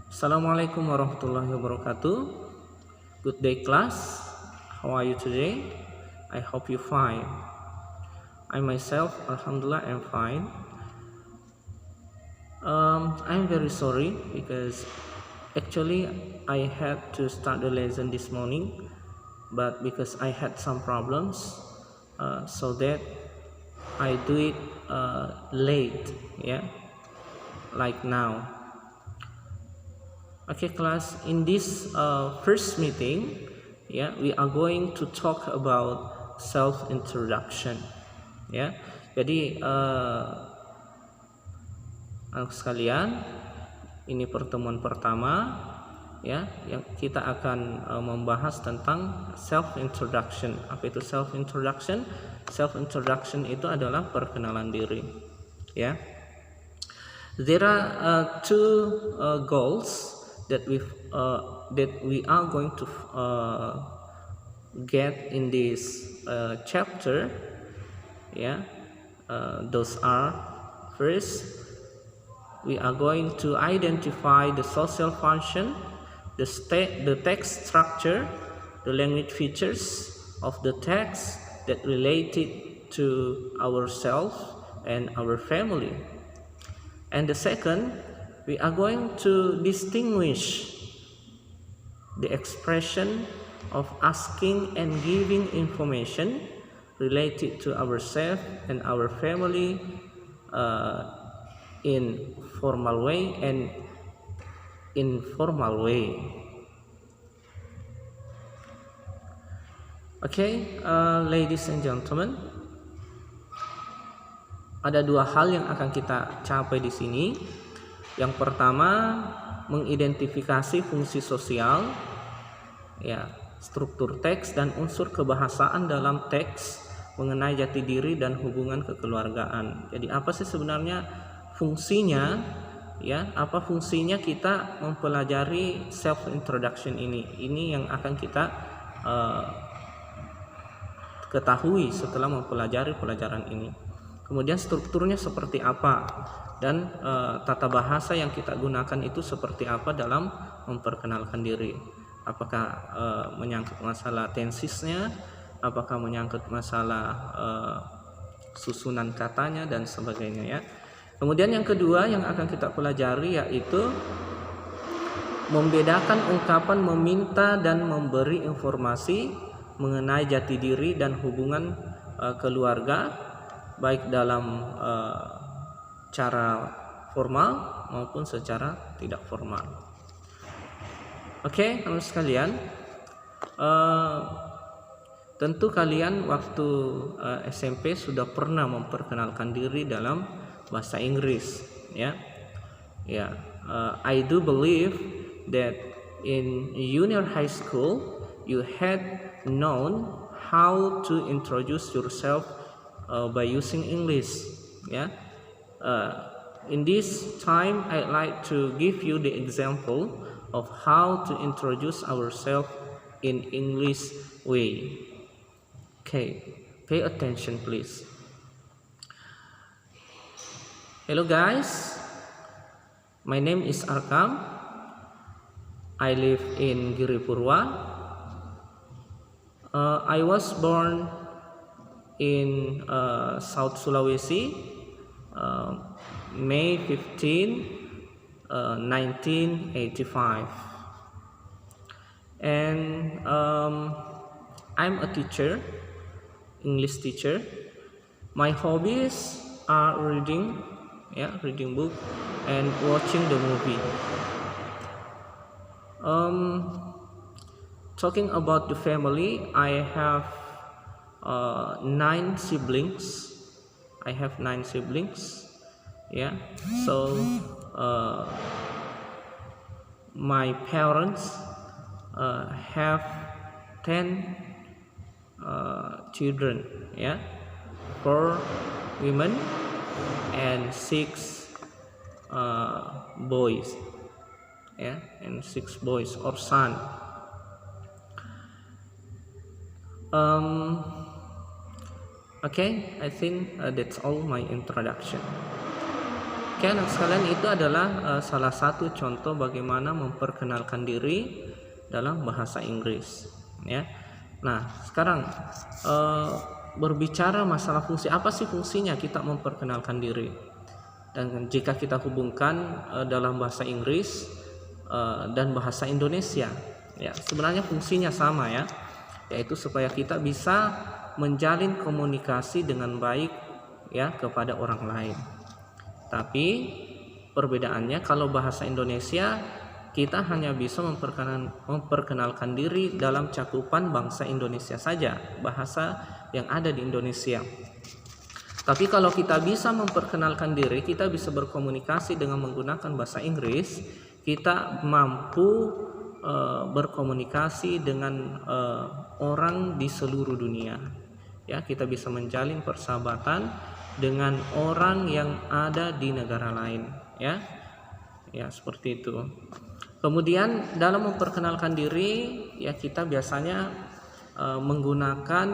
Assalamualaikum warahmatullahi wabarakatuh. Good day, class. How are you today? I hope you're fine. I myself, alhamdulillah, am fine. I'm very sorry because actually I had to start the lesson this morning, but because I had some problems, so that I do it late, like now. Okay, class. In this first meeting, we are going to talk about self-introduction. Jadi anak sekalian, ini pertemuan pertama, yang kita akan membahas tentang self-introduction. Apa itu self-introduction? Self-introduction itu adalah perkenalan diri. There are two goals that we are going to get in this chapter. Those are, first, we are going to identify the social function, the text structure, the language features of the text that related to ourselves and our family. And the second, we are going to distinguish the expression of asking and giving information related to ourselves and our family in formal way and informal way. Okay, ladies and gentlemen, ada dua hal yang akan kita capai di sini. Yang pertama, mengidentifikasi fungsi sosial, struktur teks dan unsur kebahasaan dalam teks mengenai jati diri dan hubungan kekeluargaan. Jadi apa sih sebenarnya fungsinya? Apa fungsinya kita mempelajari self introduction ini? Ini yang akan kita ketahui setelah mempelajari pelajaran ini. Kemudian strukturnya seperti apa, dan tata bahasa yang kita gunakan itu seperti apa dalam memperkenalkan diri. Apakah menyangkut masalah tensisnya, apakah menyangkut masalah susunan katanya dan sebagainya. Kemudian yang kedua yang akan kita pelajari yaitu membedakan ungkapan meminta dan memberi informasi mengenai jati diri dan hubungan keluarga, baik dalam cara formal maupun secara tidak formal. Oke, teman sekalian, tentu kalian waktu SMP sudah pernah memperkenalkan diri dalam bahasa Inggris, I do believe that in junior high school you had known how to introduce yourself by using English. In this time, I'd like to give you the example of how to introduce ourselves in English way. Okay, pay attention please. Hello guys, my name is Arkam. I live in Giripurwa. I was born in South Sulawesi, May 15, 1985, and I'm a teacher, English teacher. My hobbies are reading book and watching the movie. Talking about the family, I have 9 siblings. I have 9 siblings. So my parents have 10 children. 4 women and 6 boys. And 6 boys or son. Okay, I think that's all my introduction. Oke, anak sekalian, itu adalah salah satu contoh bagaimana memperkenalkan diri dalam bahasa Inggris, ya. Nah, sekarang berbicara masalah fungsi, apa sih fungsinya kita memperkenalkan diri? Dan jika kita hubungkan dalam bahasa Inggris dan bahasa Indonesia, ya, sebenarnya fungsinya sama, ya, yaitu supaya kita bisa menjalin komunikasi dengan baik, ya, kepada orang lain. Tapi perbedaannya, kalau bahasa Indonesia kita hanya bisa memperkenalkan diri dalam cakupan bangsa Indonesia saja, bahasa yang ada di Indonesia. Tapi kalau kita bisa memperkenalkan diri, kita bisa berkomunikasi dengan menggunakan bahasa Inggris, kita mampu berkomunikasi dengan orang di seluruh dunia. Ya, kita bisa menjalin persahabatan dengan orang yang ada di negara lain, ya. Ya, seperti itu. Kemudian dalam memperkenalkan diri, ya, kita biasanya menggunakan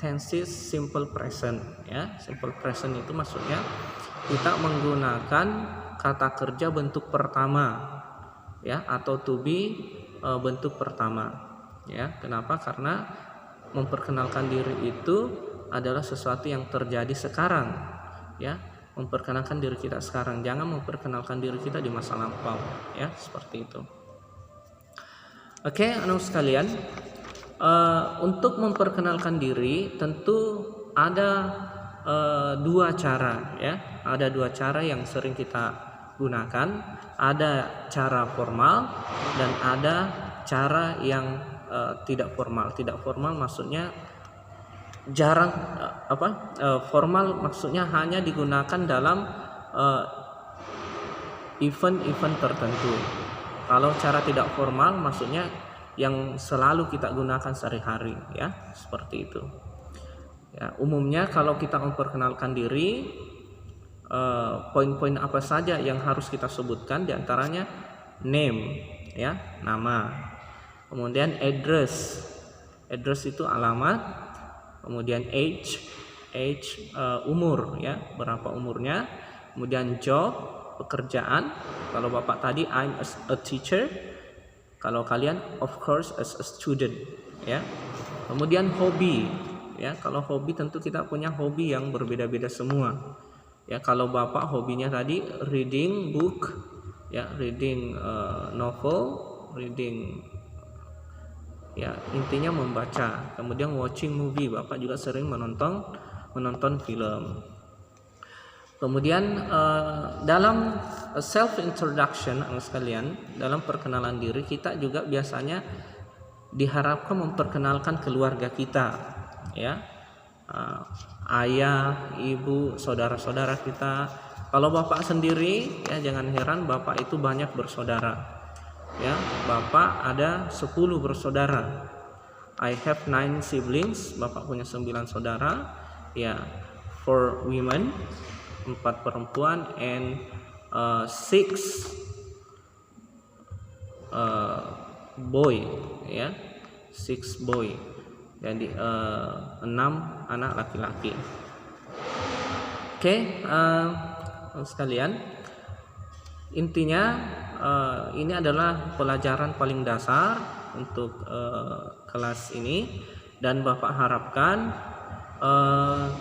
tenses simple present, ya. Simple present itu maksudnya kita menggunakan kata kerja bentuk pertama, ya, atau to be bentuk pertama, ya. Kenapa? Karena memperkenalkan diri itu adalah sesuatu yang terjadi sekarang, ya. Memperkenalkan diri kita sekarang, jangan memperkenalkan diri kita di masa lampau, ya, seperti itu. Oke, anak sekalian, untuk memperkenalkan diri tentu ada dua cara, ya. Ada dua cara yang sering kita gunakan. Ada cara formal dan ada cara yang tidak formal. Tidak formal maksudnya jarang formal maksudnya hanya digunakan dalam event-event tertentu. Kalau cara tidak formal maksudnya yang selalu kita gunakan sehari-hari, ya, seperti itu. Ya, umumnya kalau kita memperkenalkan diri, poin-poin apa saja yang harus kita sebutkan, diantaranya name, ya, nama. Kemudian address itu alamat. Kemudian age umur, ya, berapa umurnya. Kemudian job, pekerjaan. Kalau Bapak tadi I'm a teacher, kalau kalian of course as a student, ya. Kemudian hobi, ya. Kalau hobi tentu kita punya hobi yang berbeda-beda semua. Ya, kalau Bapak hobinya tadi reading book, ya, reading novel, reading, ya, intinya membaca. Kemudian watching movie, Bapak juga sering menonton film. Kemudian dalam self introduction, sekalian, dalam perkenalan diri kita juga biasanya diharapkan memperkenalkan keluarga kita, ya, ayah, ibu, saudara-saudara kita. Kalau Bapak sendiri, ya, jangan heran Bapak itu banyak bersaudara. Ya, Bapak ada 10 bersaudara. I have 9 siblings. Bapak punya 9 saudara. Ya, 4 women, 4 perempuan, and 6 boy, ya, 6 boy. Jadi 6 anak laki-laki. Oke, sekalian, intinya ini adalah pelajaran paling dasar untuk kelas ini, dan Bapak harapkan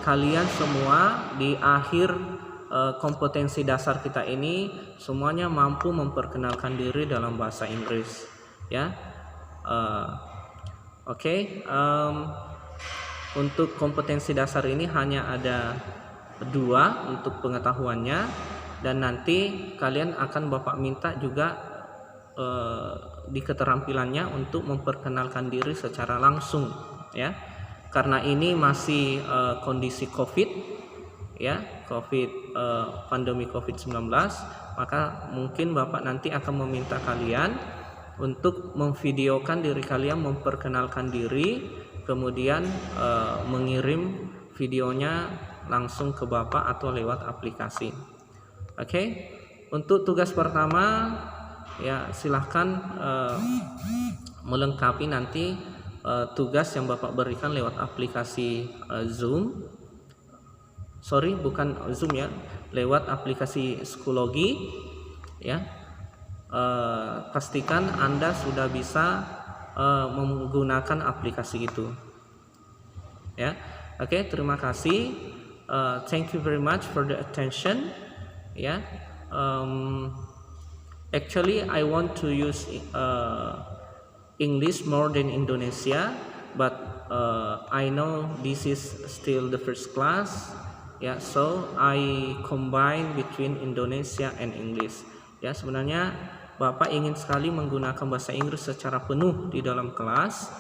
kalian semua di akhir kompetensi dasar kita ini semuanya mampu memperkenalkan diri dalam bahasa Inggris, ya. Oke, untuk kompetensi dasar ini hanya ada 2 untuk pengetahuannya. Dan nanti kalian akan Bapak minta juga di keterampilannya untuk memperkenalkan diri secara langsung, ya. Karena ini masih kondisi COVID, ya, pandemi COVID-19, maka mungkin Bapak nanti akan meminta kalian untuk memvideokan diri kalian memperkenalkan diri, kemudian mengirim videonya langsung ke Bapak atau lewat aplikasi. Oke, untuk tugas pertama, ya, silahkan melengkapi nanti tugas yang Bapak berikan lewat aplikasi Zoom. Sorry, bukan Zoom, ya, lewat aplikasi Schoology ya. Pastikan Anda sudah bisa menggunakan aplikasi itu ya. Oke, terima kasih. Thank you very much for the attention ya. Actually I want to use English more than Indonesia, but I know this is still the first class ya, so I combine between Indonesia and English ya. Sebenarnya Bapak ingin sekali menggunakan bahasa Inggris secara penuh di dalam kelas,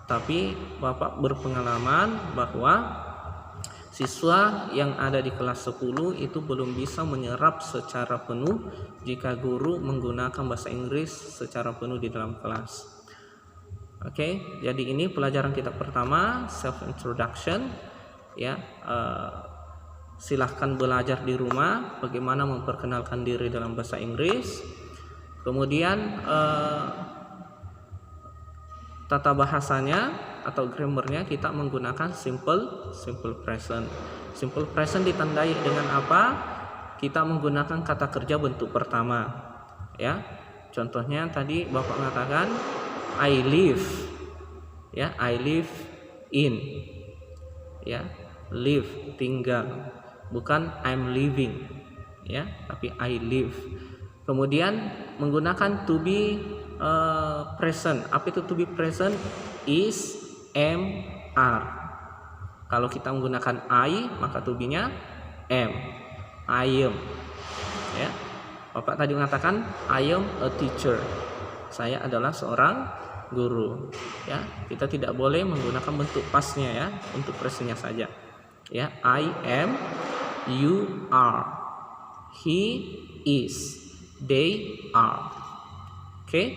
tapi Bapak berpengalaman bahwa siswa yang ada di kelas 10 itu belum bisa menyerap secara penuh jika guru menggunakan bahasa Inggris secara penuh di dalam kelas. Oke, jadi ini pelajaran kita pertama, self introduction ya. Silahkan belajar di rumah bagaimana memperkenalkan diri dalam bahasa Inggris. Kemudian tata bahasanya atau grammarnya kita menggunakan simple present. Simple present ditandai dengan apa? Kita menggunakan kata kerja bentuk pertama ya. Contohnya tadi Bapak mengatakan I live ya, I live in ya, live tinggal, bukan I'm living ya, tapi I live. Kemudian menggunakan to be present. Apa itu to be present? Is, am, are. Kalau kita menggunakan I, maka to be-nya am, I am ya. Bapak tadi mengatakan I am a teacher, saya adalah seorang guru ya. Kita tidak boleh menggunakan bentuk pastnya ya, untuk presentnya saja ya. I am, you are, he is, they are. Oke,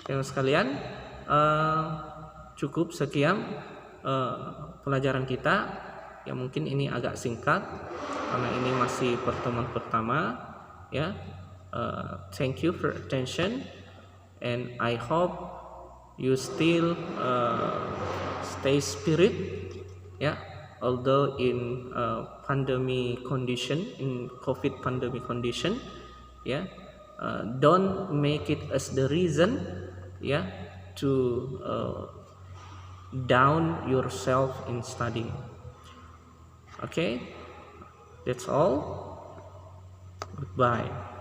teman sekalian, cukup sekian pelajaran kita ya. Mungkin ini agak singkat karena ini masih pertemuan pertama ya. Thank you for attention and I hope you still stay spirit ya. Although in pandemic condition, in COVID pandemic condition ya, don't make it as the reason ya to down yourself in studying. Okay, that's all. Goodbye.